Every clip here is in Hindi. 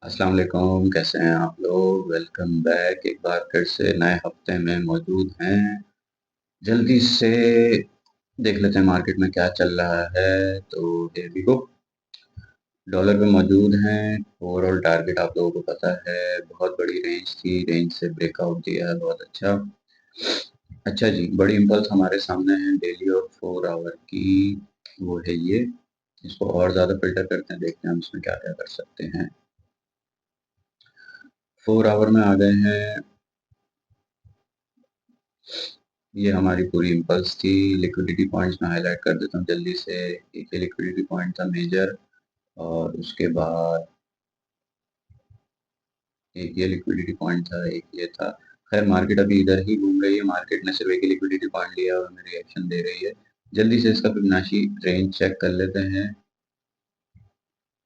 अस्सलाम वालेकुम, कैसे हैं आप लोग? Welcome back. एक बार फिर से नए हफ्ते में मौजूद हैं। जल्दी से देख लेते हैं मार्केट में क्या चल रहा है। तो हियर वी गो। डॉलर पे मौजूद हैं। ओवरऑल टारगेट आप लोगों को पता है, बहुत बड़ी रेंज थी, रेंज से ब्रेकआउट दिया है, बहुत अच्छा। अच्छा जी, बड़ी इम्पल्स हमारे सामने है डेली और 4 आवर की। वो है ये। इसको और ज़्यादा फिल्टर करते हैं, देखते हैं हम इसमें क्या क्या कर सकते हैं। 4 आवर में आ गए हैं। ये हमारी पूरी इम्पल्स थी। लिक्विडिटी पॉइंट्स में हाईलाइट कर देता हूँ जल्दी से। एक ये लिक्विडिटी पॉइंट था मेजर, और उसके बाद एक ये लिक्विडिटी पॉइंट था, एक ये था। खैर मार्केट अभी इधर ही घूम रही है। मार्केट ने सिर्फ एक ही लिक्विडिटी पॉइंट लिया और हमें रिएक्शन दे रही है। जल्दी से इसका फिबोनाची रेंज चेक कर लेते हैं।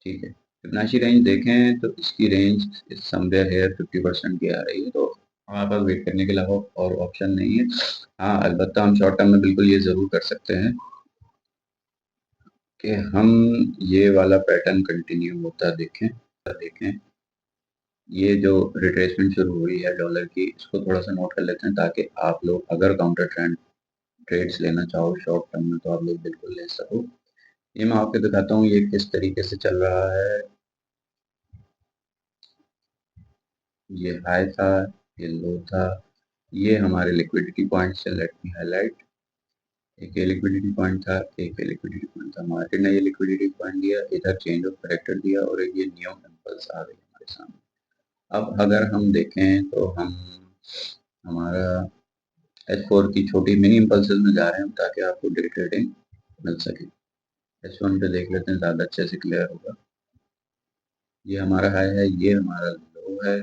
ठीक है, फिबोनाची रेंज देखें तो इसकी रेंज समवेयर हेयर 50% की आ रही है। तो हमारे पास वेट करने के अलावा और ऑप्शन नहीं है। हाँ, अलबत्ता हम शॉर्ट टर्म में बिल्कुल ये ज़रूर कर सकते हैं कि हम ये वाला पैटर्न कंटिन्यू होता देखें। ये जो रिट्रेसमेंट शुरू हुई है डॉलर की, इसको थोड़ा सा नोट कर लेते हैं, ताकि आप लोग अगर काउंटर ट्रेंड ट्रेड्स लेना चाहो शॉर्ट टर्म में तो आप लोग बिल्कुल ले सको। ये मैं आपको दिखाता हूँ ये किस तरीके से चल रहा है। ये हाई था, ये लो था। ये हमारे लिक्विडिटी पॉइंट से, लेट मी हाईलाइट। एक ये लिक्विडिटी पॉइंट था, एक ये लिक्विडिटी पॉइंट था। मार्केट ने ये लिक्विडिटी पॉइंट दिया, इधर चेंज ऑफ करेक्टर दिया, और एक ये न्यू इम्पल्स आ गई हमारे सामने। अब अगर हम देखें तो हम हमारा H4 की छोटी मिनी इम्पल्सेस में जा रहे हैं ताकि आपको डे ट्रेडिंग मिल सके। H1 पे देख लेते हैं, ज़्यादा अच्छे से क्लियर होगा। ये हमारा हाई है, ये हमारा लो है।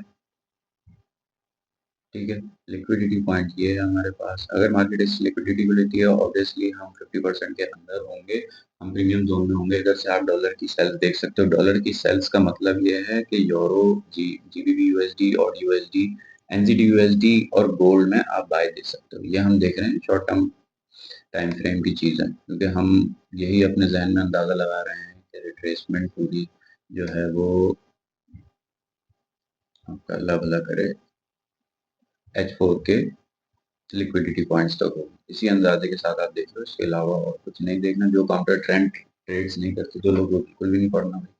ठीक है, लिक्विडिटी पॉइंट ये है हमारे पास। अगर मार्केट इस लिक्विडिटी को लेती है, ऑब्वियसली हम 50% के अंदर होंगे, हम प्रीमियम जोन में होंगे। इधर से आप डॉलर की सेल्स देख सकते हो। डॉलर की सेल्स का मतलब ये है कि यूरो, जीबीपी यूएसडी और यूएसडी, एनजीडी यूएसडी और गोल्ड में आप बाय दे सकते हो। ये हम देख रहे हैं शॉर्ट टर्म टाइम फ्रेम की चीज़ है, क्योंकि हम यही अपने जहन में अंदाज़ा लगा रहे हैं कि रिट्रेसमेंट पूरी जो है वो आपका अल्लाह भला करे H4 के लिक्विडिटी पॉइंट्स तक हो। इसी अंदाजे के साथ आप देख लो, इसके अलावा और कुछ नहीं देखना। जो काउंटर ट्रेंड ट्रेड्स नहीं करते जो लोग, बिल्कुल भी नहीं पढ़ना भाई।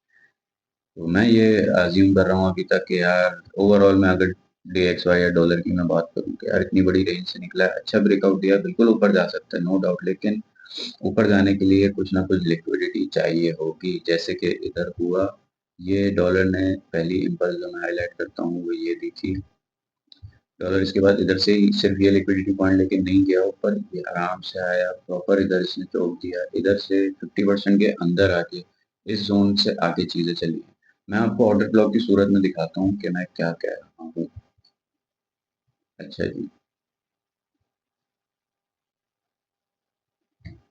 तो मैं ये अज्यूम कर रहा हूँ अभी तक कि यार ओवरऑल में अगर DXY या डॉलर की मैं बात करूँ कि यार इतनी बड़ी रेंज से निकला है, अच्छा ब्रेकआउट दिया, बिल्कुल ऊपर जा सकता है, नो डाउट। लेकिन ऊपर जाने के लिए कुछ ना कुछ लिक्विडिटी चाहिए होगी, जैसे कि इधर हुआ। ये डॉलर ने पहली इम्पल्स जो मैं हाईलाइट करता हूँ वो ये दी थी। डॉलर इसके बाद इधर से ही सिर्फ ये लिक्विडिटी पॉइंट लेके नहीं गया ऊपर, ये आराम से आया प्रॉपर, इधर इसने चौक दिया, इधर से 50% के अंदर आके इस जोन से आगे चीजें चली हैं। मैं आपको ऑर्डर ब्लॉक की सूरत में दिखाता हूँ कि मैं क्या कह रहा हूँ। अच्छा जी,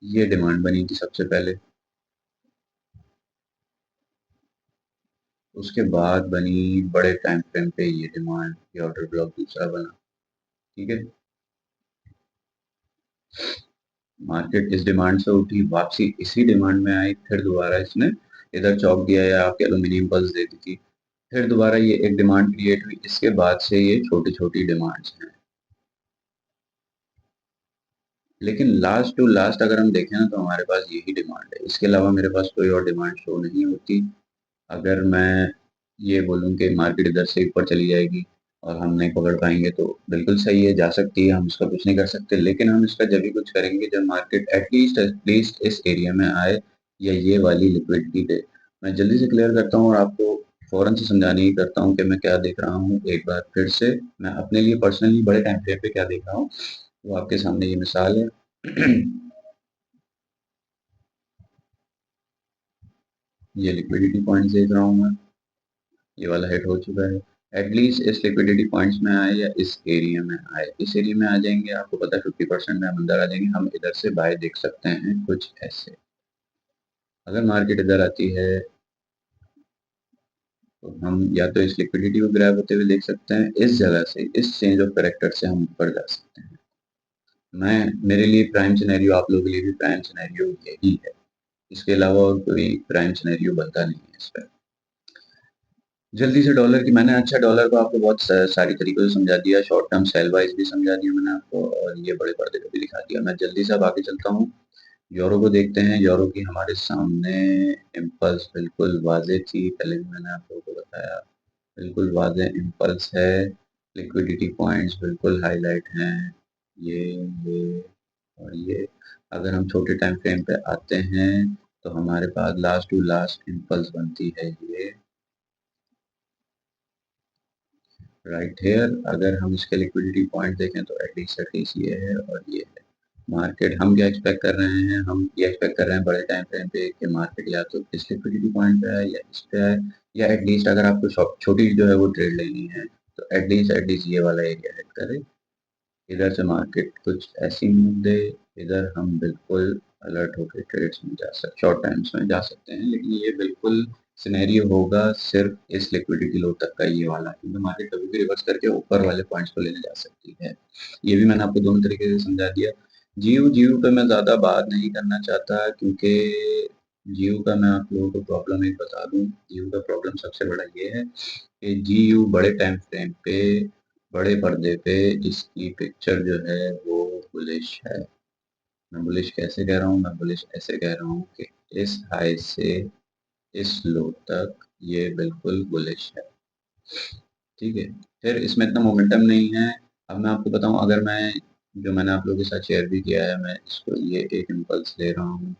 ये डिमांड बनी थी सबसे पहले, उसके बाद बनी बड़े टाइम फ्रेम पे ये डिमांड, ये ऑर्डर ब्लॉक दूसरा बना। ठीक है, मार्केट इस डिमांड से उठी, वापसी इसी डिमांड में आई, फिर दोबारा इसने इधर चौक दिया या आपके एल्यूमिनियम पल्स दे दी थी। फिर दोबारा ये एक डिमांड क्रिएट हुई, इसके बाद से ये छोटी छोटी डिमांड्स हैं। लेकिन लास्ट टू लास्ट अगर हम देखें ना तो हमारे पास यही डिमांड है, इसके अलावा मेरे पास कोई और डिमांड शो नहीं होती। अगर मैं ये बोलूँ कि मार्केट इधर से ऊपर चली जाएगी और हम नहीं पकड़ पाएंगे, तो बिल्कुल सही है, जा सकती है, हम इसका कुछ नहीं कर सकते। लेकिन हम इसका जब भी कुछ करेंगे जब मार्केट एटलीस्ट इस एरिया में आए या ये वाली लिक्विडिटी दे। मैं जल्दी से क्लियर करता हूँ और आपको फौरन से समझाने ही करता हूँ कि मैं क्या देख रहा हूँ। एक बार फिर से मैं अपने लिए पर्सनली बड़े टाइम फ्रेम पे क्या देख रहा हूँ वो आपके सामने ये मिसाल है। ये लिक्विडिटी पॉइंट देख रहा हूँ मैं, ये वाला हिट हो चुका है। एटलीस्ट इस लिक्विडिटी पॉइंट्स में आए या इस एरिया में आए, इस एरिया में आ जाएंगे, आपको पता है 50% में हम अंदर आ जाएंगे, हम इधर से बाय देख सकते हैं कुछ ऐसे। अगर मार्केट इधर आती है तो हम या तो इस लिक्विडिटी को ग्रैब होते हुए देख सकते हैं, इस जगह से, इस चेंज ऑफ करेक्टर से हम ऊपर जा सकते हैं। मैं मेरे लिए प्राइम सिनेरियो, आप लोगों के लिए भी प्राइम सिनेरियो यही है। इसके अलावा और कोई प्राइम सिनेरियो बनता नहीं है इस पर। जल्दी से डॉलर की मैंने अच्छा डॉलर को आपको बहुत सारी तरीकों से समझा दिया, शॉर्ट टर्म सेल वाइज भी समझा दिया मैंने आपको, और ये बड़े पर्दे पे भी दिखा दिया। मैं जल्दी से अब आगे चलता हूँ, यूरो को देखते हैं। यूरो की हमारे सामने इम्पल्स बिल्कुल वाजे थी, पहले भी मैंने आप लोगों को बताया, बिल्कुल वाजे इम्पल्स है। लिक्विडिटी पॉइंट्स बिल्कुल हाईलाइट हैं, ये और ये। अगर हम छोटे टाइम फ्रेम पे आते हैं तो हमारे पास लास्ट टू लास्ट इम्पल्स बनती है ये राइट हेयर। अगर हम इसके लिक्विडिटी पॉइंट देखें तो एटलीस्ट ये है और ये है। मार्केट हम क्या एक्सपेक्ट कर रहे हैं, हम ये एक्सपेक्ट कर रहे हैं बड़े टाइम फ्रेम पे कि मार्केट या तो इस लिक्विडिटी पॉइंट पे है या इस पे है, या एटलीस्ट अगर आपको छोटी जो है वो ट्रेड लेनी है तो एटलीस्ट ये वाला एरिया हिट करे। इधर से मार्केट कुछ ऐसी मूव दे, इधर हम बिल्कुल अलर्ट होकर ट्रेड्स में जा सकते, शॉर्ट टाइम्स में जा सकते हैं, लेकिन ये बिल्कुल सिनेरियो होगा सिर्फ इस लिक्विडिटी लो तक का ये वाला, क्योंकि मार्केट कभी भी रिवर्स करके ऊपर वाले पॉइंट्स को लेने जा सकती है। ये भी मैंने आपको दोनों तरीके से समझा दिया। जीयू जीयू पे मैं ज़्यादा बात नहीं करना चाहता, क्योंकि जीयू का मैं आप लोगों को प्रॉब्लम एक बता दूं। जीयू का प्रॉब्लम सबसे बड़ा ये है कि जीयू बड़े टाइम फ्रेम पे, बड़े पर्दे पे इसकी पिक्चर जो है वो बुलिश है। मैं बुलिश कैसे कह रहा हूँ, मैं बुलिश ऐसे कह रहा हूँ कि इस हाई से इस लो तक ये बिल्कुल बुलिश है, ठीक है। फिर इसमें इतना मोमेंटम नहीं है। अब मैं आपको बताऊं, अगर मैं जो मैंने आप लोगों के साथ शेयर भी किया है, मैं इसको ये एक इम्पल्स ले रहा हूँ,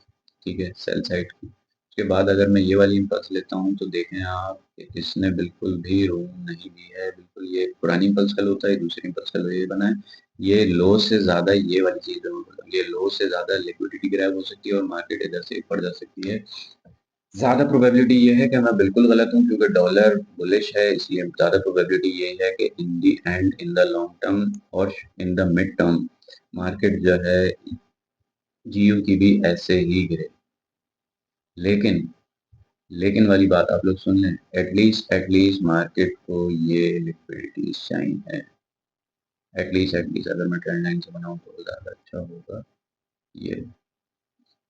ठीक है, सेल साइड की। उसके बाद अगर मैं ये वाली इम्पल्स लेता हूँ तो देखें आप कि इसने बिल्कुल भी रूम नहीं दी है, बिल्कुल ये पुरानी इम्पल्स का लो था, ये दूसरी इम्पल्स का लो ये बना है। ये लो से ज्यादा ये वाली चीज जो मैं बोल रहा हूँ, ये लो से ज्यादा लिक्विडिटी ग्रैब हो सकती है और मार्केट इधर से ऊपर जा सकती है। ज्यादा प्रोबेबिलिटी ये है कि मैं बिल्कुल गलत हूँ, क्योंकि डॉलर बुलिश है, इसलिए ज्यादा प्रोबेबिलिटी ये है कि in the end, in the long term और in the mid term, market जो है जीयू की भी ऐसे ही गिरे। लेकिन लेकिन वाली बात आप लोग सुन लें, एटलीस्ट मार्केट को ये लिक्विडिटी साइन है। एटलीस्ट अगर मैं ट्रेंड लाइन से बनाऊं तो ज्यादा अच्छा होगा। ये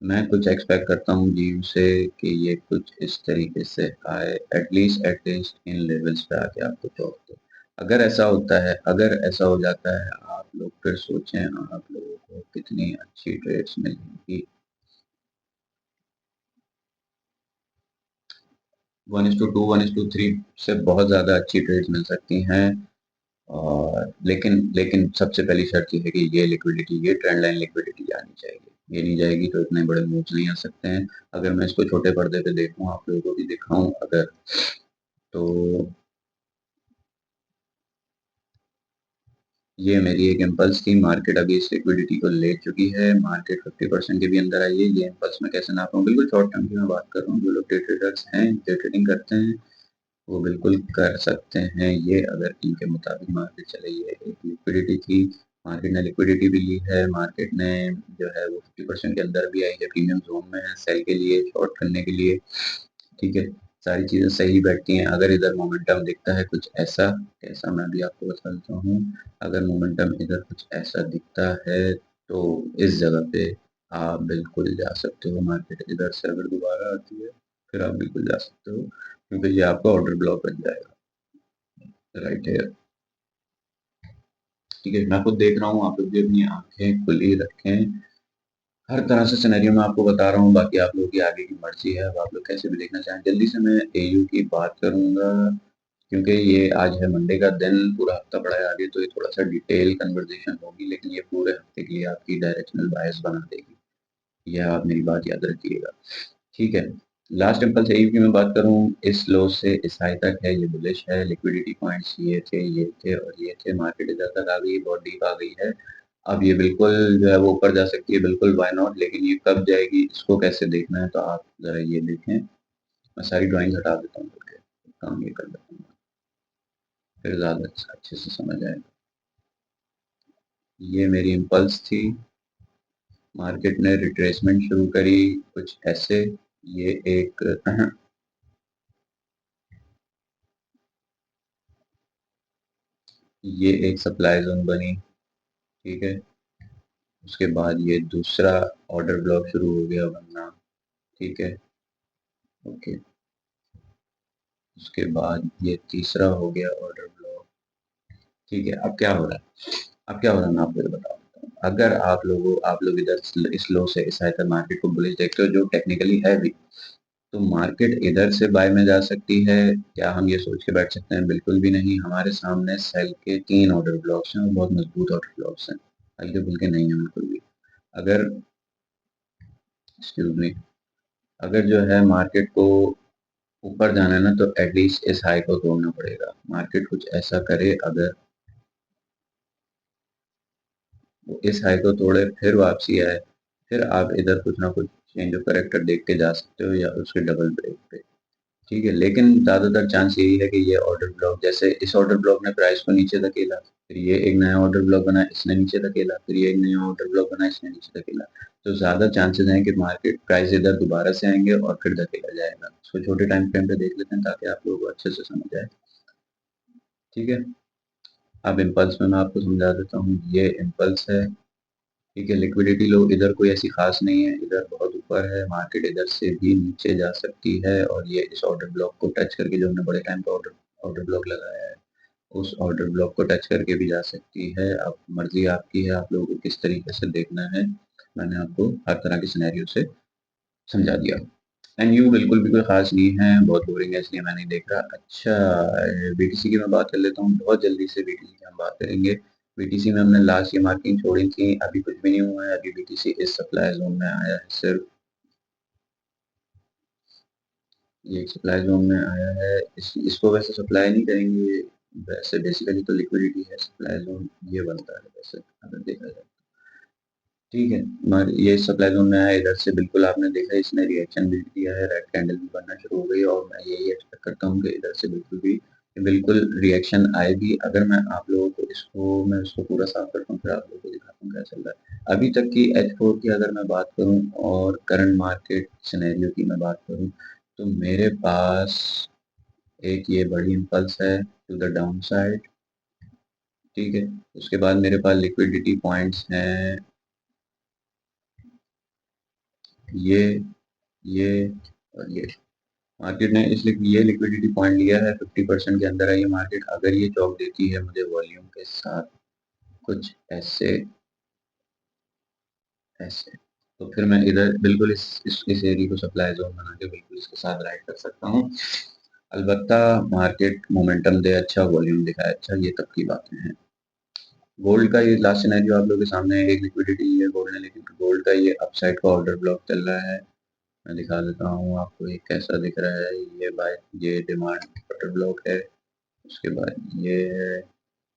मैं कुछ एक्सपेक्ट करता हूँ जीव से कि ये कुछ इस तरीके से आए, एटलीस्ट इन लेवल्स पे आके आपको चौक दे। अगर ऐसा होता है, अगर ऐसा हो जाता है, आप लोग फिर सोचें आप लोगों को कितनी अच्छी ट्रेड्स मिलेंगी। 1:2 1:3 से बहुत ज़्यादा अच्छी ट्रेड्स मिल सकती हैं। और लेकिन लेकिन सबसे पहली शर्त ये है कि ये लिक्विडिटी, ये ट्रेंड लाइन लिक्विडिटी आनी चाहिए। ये नहीं जाएगी तो इतने बड़े मूव्स नहीं आ सकते हैं। अगर मैं इसको छोटे पर्दे पे देखूं, आप लोगों को भी दिखाऊं अगर, तो ये मेरी एक इम्पल्स थी। मार्केट अभी इस लिक्विडिटी को ले चुकी है, मार्केट 50% के भी अंदर आई है। ये इम्पल्स मैं कैसे नाप रहा हूँ, बिल्कुल शॉर्ट टर्म की मैं बात कर रहा हूँ। जो लोग डे ट्रेडर्स हैं, डे ट्रेडिंग करते हैं, वो बिल्कुल कर सकते हैं ये, अगर इनके मुताबिक मार्केट चले। ये एक लिक्विडिटी थी, मार्केट ने लिक्विडिटी भी ली है, मार्केट ने जो है वो 50% के अंदर भी आई है, प्रीमियम जोन में है सेल के लिए, शॉर्ट करने के लिए, ठीक है। सारी चीजें सही बैठती हैं। अगर इधर मोमेंटम दिखता है कुछ ऐसा, ऐसा मैं भी आपको बता देता हूँ, अगर मोमेंटम इधर कुछ ऐसा दिखता है तो इस जगह पे आप बिल्कुल जा सकते हो। मार्केट इधर से अगर दोबारा आती है फिर आप बिल्कुल जा सकते हो, क्योंकि ये आपका ऑर्डर ब्लॉक बन जाएगा राइट है, ठीक है। मैं खुद देख रहा हूँ, आप लोग भी अपनी आंखें खुली रखें। हर तरह से सिनेरियो में आपको बता रहा हूँ, बाकी आप लोगों की आगे की मर्जी है, अब आप लोग कैसे भी देखना चाहें। जल्दी से मैं एयू की बात करूंगा, क्योंकि ये आज है मंडे का दिन, पूरा हफ्ता पड़ा है आगे, तो ये थोड़ा सा डिटेल कन्वर्सेशन होगी, लेकिन ये पूरे हफ्ते के लिए आपकी डायरेक्शनल बायस बना देगी। यह आप मेरी बात याद रखिएगा, ठीक है। लास्ट इम्पल्स एयू की मैं बात करूं, इस लो से इस हाई तक है, ये बुलिश है। लिक्विडिटी पॉइंट्स ये थे और ये थे। मार्केट इधर तक आ गई, बहुत डीप आ गई है। अब ये बिल्कुल जो है वो ऊपर जा सकती है, बिल्कुल वाई नॉट, लेकिन ये कब जाएगी इसको कैसे देखना है, तो आप जरा ये देखें। मैं सारी ड्राइंग हटा देता हूँ, काम ये कर देता हूँ, फिर ज़्यादा अच्छे से समझ आएगा। ये मेरी इम्पल्स थी, मार्केट ने रिट्रेसमेंट शुरू करी कुछ ऐसे। ये एक ये एक सप्लाई जोन बनी, ठीक है। उसके बाद ये दूसरा ऑर्डर ब्लॉक शुरू हो गया बनना, ठीक है, ओके। उसके बाद ये तीसरा हो गया ऑर्डर ब्लॉक। ठीक है, अब क्या हो रहा है, अब क्या हो रहा है मैं आपको ये बता देता हूँ। अगर आप लोग इधर इस लो से इस हाई तक मार्केट को बुलिश देखते हो, जो टेक्निकली है भी, तो मार्केट इधर से बाय में जा सकती है। क्या हम ये सोच के बैठ सकते हैं? बिल्कुल भी नहीं। हमारे सामने सेल के 3 ऑर्डर ब्लॉक्स हैं और बहुत मजबूत ऑर्डर ब्लॉक्स हैं, हल्के फुल्के नहीं है बिल्कुल भी। अगर एक्सक्यूज मी, अगर जो है मार्केट को ऊपर जाना है ना, तो एटलीस्ट इस हाई को तोड़ना पड़ेगा। मार्केट कुछ ऐसा करे, अगर वो इस हाई को तोड़े फिर वापसी आए, फिर आप इधर कुछ ना कुछ चेंज ऑफ करेक्टर देख के जा सकते हो, या उसके डबल ब्रेक पे। ठीक है, लेकिन ज्यादातर चांस यही है कि ये ऑर्डर ब्लॉक, जैसे इस ऑर्डर ब्लॉक ने प्राइस को नीचे धकेला, फिर ये एक नया ऑर्डर ब्लॉक बना, इसने नीचे धकेला, फिर ये एक नया ऑर्डर ब्लॉक बना, इसने नीचे धकेला। तो ज्यादा चांसेस हैं कि मार्केट प्राइस इधर दोबारा से आएंगे और फिर धकेला जाएगा। इसको छोटे टाइम फ्रेम पे देख लेते हैं ताकि आप लोगों को अच्छे से समझ आए। ठीक है, अब इम्पल्स में मैं आपको समझा देता हूँ। ये इम्पल्स है। ठीक है, लिक्विडिटी लो इधर कोई ऐसी खास नहीं है, इधर बहुत ऊपर है, मार्केट इधर से भी नीचे जा सकती है, और ये इस ऑर्डर ब्लॉक को टच करके, जो हमने बड़े टाइम का ऑर्डर ऑर्डर ब्लॉक लगाया है, उस ऑर्डर ब्लॉक को टच करके भी जा सकती है। अब मर्जी आपकी है, आप लोगों को किस तरीके से देखना है। मैंने आपको हर तरह के सिनेरियो से समझा दिया। एंड यू बिल्कुल भी कोई खास नहीं है, बहुत बोरिंग है इसलिए मैं नहीं देख रहा। अच्छा, बीटीसी की मैं बात कर लेता हूँ बहुत जल्दी से। बीटीसी की हम बात करेंगे। बीटीसी में हमने लास्ट ये मार्किंग छोड़ी थी, अभी कुछ भी नहीं हुआ है। अभी बीटीसी इस सप्लाई जोन में आया है सिर्फ, ये सप्लाई जोन में आया है। इसको वैसे सप्लाई नहीं करेंगे, वैसे बेसिकली तो लिक्विडिटी है। सप्लाई जोन ये बनता है वैसे अगर देखा जाए। ठीक है, मगर ये सप्लाई जोन में आया इधर से, बिल्कुल आपने देखा इसने रिएक्शन भी दिया है, रेड कैंडल भी बनना शुरू हो गई, और मैं यही एक्सपेक्ट करता हूँ कि इधर से बिल्कुल रिएक्शन आएगी। अगर मैं आप लोगों को इसको पूरा साफ करता हूँ, फिर आप लोगों को दिखाता हूँ क्या चल रहा है। अभी तक की H4 की अगर मैं बात करूँ और करंट मार्केट सिनेरियो की मैं बात करूँ, तो मेरे पास एक ये बड़ी इम्पल्स है टू द डाउन साइड। ठीक है, उसके बाद मेरे पास लिक्विडिटी पॉइंट्स हैं ये ये और ये। मार्केट ने इसलिए ये लिक्विडिटी पॉइंट लिया है, 50% के अंदर है ये मार्केट। अगर ये चौक देती है मुझे वॉल्यूम के साथ कुछ ऐसे ऐसे, तो फिर मैं इधर बिल्कुल इस एरिया को सप्लाई जोन बना के बिल्कुल इसके साथ राइड कर सकता हूँ। अलबत्ता मार्केट मोमेंटम दे अच्छा, वॉल्यूम दिखाए अच्छा, ये तब की बातें हैं। गोल्ड का ये लास्ट सिनेरियो आप लोगों के सामने है, एक लिक्विडिटी है गोल्ड ने, लेकिन गोल्ड का ये अपसाइड का ऑर्डर ब्लॉक चल रहा है। मैं दिखा देता हूँ आपको ये कैसा दिख रहा है। ये बाय ये डिमांड ऑर्डर ब्लॉक है, उसके बाद ये है,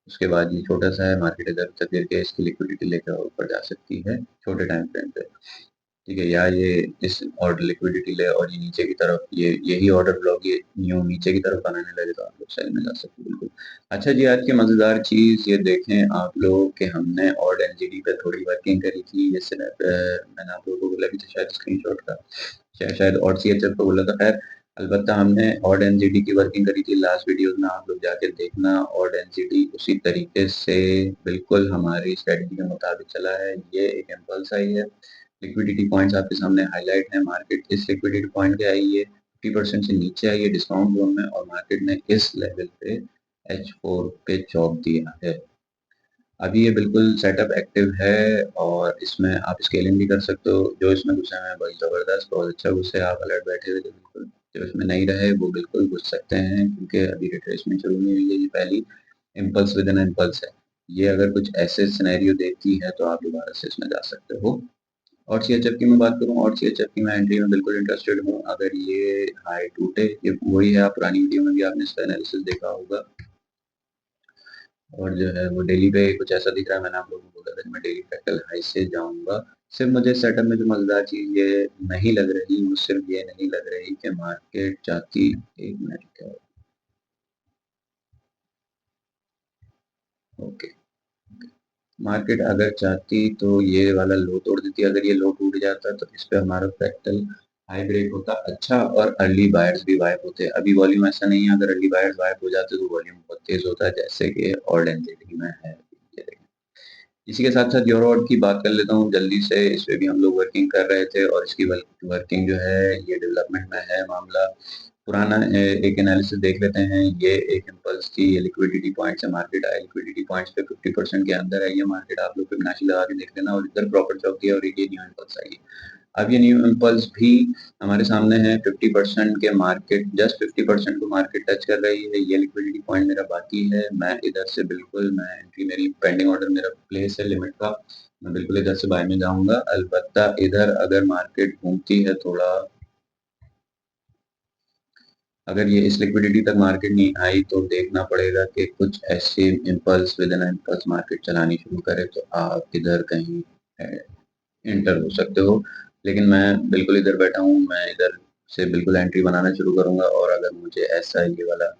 उसके बाद ये छोटा सा है। मार्केट इधर तक गिर के इसकी लिक्विडिटी लेकर ऊपर जा सकती है छोटे टाइम फ्रेम पे। ठीक है, या ये इस ऑर्डर लिक्विडिटी ले और ये नीचे की तरफ, यही ऑर्डर ब्लॉक ये न्यू नीचे की तरफ बनाने लगे, तो आप लोग साइड में जा सकते हैं बिल्कुल। अच्छा जी, आज की मजेदार चीज ये देखें आप लोग कि हमने ऑर्ड एनजीडी पे थोड़ी वर्किंग करी थी। जैसे मैंने आप लोगों को बोला भी था शायद स्क्रीनशॉट का, शायद और सीएचएफ को बोला था। खैर, अलबत्ता हमने ऑड एनजीडी की वर्किंग करी थी लास्ट वीडियो में, आप लोग जाके देखना। ऑड एनजीडी उसी तरीके से बिल्कुल हमारी स्ट्रेटजी के मुताबिक चला है। ये एक इम्पल्स आई है, लिक्विडिटी पॉइंट्स आपके सामने हाईलाइट है। मार्केट इस लिक्विडिटी पॉइंट पे आई है, 50% से नीचे आई है डिस्काउंट जोन में, और मार्केट ने इस लेवल पे H4 पे चौक दिया है। अभी ये बिल्कुल सेटअप एक्टिव है, और इसमें आप स्केलिंग भी कर सकते हो। जो इसमें घुसे हैं बड़ी ज़बरदस्त, बहुत अच्छा घुसे, आप अलर्ट बैठे हुए थे बिल्कुल। जो इसमें नहीं रहे वो बिल्कुल घुस सकते हैं, क्योंकि अभी रिट्रेसमेंट शुरू नहीं हुई है, ये पहली इम्पल्स विद इन इम्पल्स है। ये अगर कुछ ऐसे सिनेरियो देखती है तो आप दोबारा से इसमें जा सकते हो। और सीएचएफ की मैं बात करूं, और सीएचएफ की मैं एंट्री में बिल्कुल इंटरेस्टेड हूं। अगर ये हाई टूटे, ये वही है, आप पुरानी वीडियो में भी आपने इसका एनालिसिस देखा होगा, और जो है वो डेली पे कुछ ऐसा दिख रहा है। मैंने आप लोगों को बोला था कि मैं डेली फ्रैक्टल हाई से जाऊंगा। सिर्फ मुझे सेटअप में जो मजेदार चीज ये नहीं लग रही, वो सिर्फ ये नहीं लग रही कि मार्केट चाहती, एक मिनट क्या, ओके, मार्केट अगर चाहती तो ये वाला लो तोड़ देती। अगर ये लो टूट जाता तो इस पे हमारा फ्रैक्टल हाई ब्रेक होता अच्छा, और अर्ली बायर्स भी वाइप होते। अभी वॉल्यूम ऐसा नहीं है, अगर अर्ली बायर्स वाइप हो जाते तो वॉल्यूम बहुत तेज होता है, जैसे कि ऑल डेंसिटी में है। ये देखिए। इसी के साथ साथ यूरोड की बात कर लेता हूँ जल्दी से। इस पे भी हम लोग वर्किंग कर रहे थे, और इसकी वर्किंग जो है ये डेवलपमेंट में है मामला। पुराना एक एनालिसिस देख लेते हैं। ये एक इम्पल्स थी, ये लिक्विडिटी पॉइंट से मार्केट आया, लिक्विडिटी पॉइंट्स पे 50% के अंदर है ये मार्केट। आप लोग फिबोनाची लगा के देख लेना, और इधर प्रॉफिट चौक किया और ये न्यू इम्पल्स आई है। अब ये न्यू इम्पल्स भी हमारे सामने है, 50% के मार्केट, जस्ट 50% को मार्केट टच कर रही है। ये लिक्विडिटी पॉइंट मेरा बाकी है, मैं इधर से बिल्कुल, मैं एंट्री, मेरी पेंडिंग ऑर्डर मेरा प्लेस है लिमिट का, मैं बिल्कुल इधर से बाय में जाऊंगा। अलबत्ता इधर अगर मार्केट घूमती है थोड़ा, अगर ये इस लिक्विडिटी तक मार्केट नहीं आई तो देखना पड़ेगा कि कुछ ऐसे impulse with in impulse market चलानी शुरू करे, तो आप इधर कहीं एंटर हो सकते हो। लेकिन मैं बिल्कुल इधर बैठा हूँ, मैं इधर से बिल्कुल एंट्री बनाना शुरू करूंगा। और अगर मुझे ऐसा ये वाला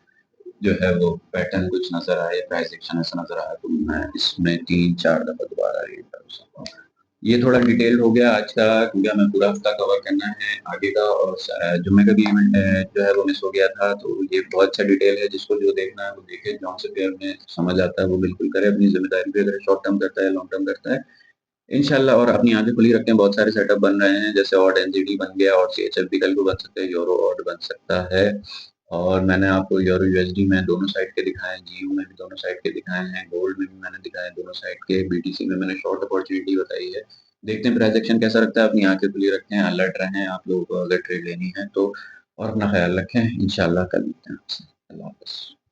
जो है वो पैटर्न कुछ नजर आए, प्राइस एक्शन ऐसा नजर आए, तो मैं इसमें 3-4 दफा दोबारा रीड कर सकता हूँ। ये थोड़ा डिटेल हो गया आज का, क्योंकि हमें पूरा हफ्ता कवर करना है आगे का। और जुम्मे का भी इवेंट जो है वो मिस हो गया था, तो ये बहुत अच्छा डिटेल है। जिसको जो देखना है वो देखे, जॉन से पेयर में समझ आता है वो बिल्कुल करे, अपनी जिम्मेदारी भी अगर शॉर्ट टर्म करता है लॉन्ग टर्म करता है इंशाल्लाह। और अपनी आंखें खुली रखें, बहुत सारे सेटअप बन रहे हैं, जैसे ऑड एनजीडी बन गया, और सीएचएफ भी कल को बन सकते हैं, यूरो ऑड बन सकता है। और मैंने आपको यूरो यूएसडी में दोनों साइड के दिखाए हैं, जीयू में भी दोनों साइड के दिखाए हैं, गोल्ड में भी मैंने दिखाए हैं दोनों साइड के, बीटीसी में मैंने शॉर्ट अपॉर्चुनिटी बताई है। देखते हैं प्राइस एक्शन कैसा रखता है, अपनी आंखें खुली रखें, अलर्ट रहें आप लोगों को अगर ट्रेड लेनी है तो। और अपना ख्याल रखें, इंशाल्लाह कल मिलते हैं आपसे। अल्लाह हाफ़िज़।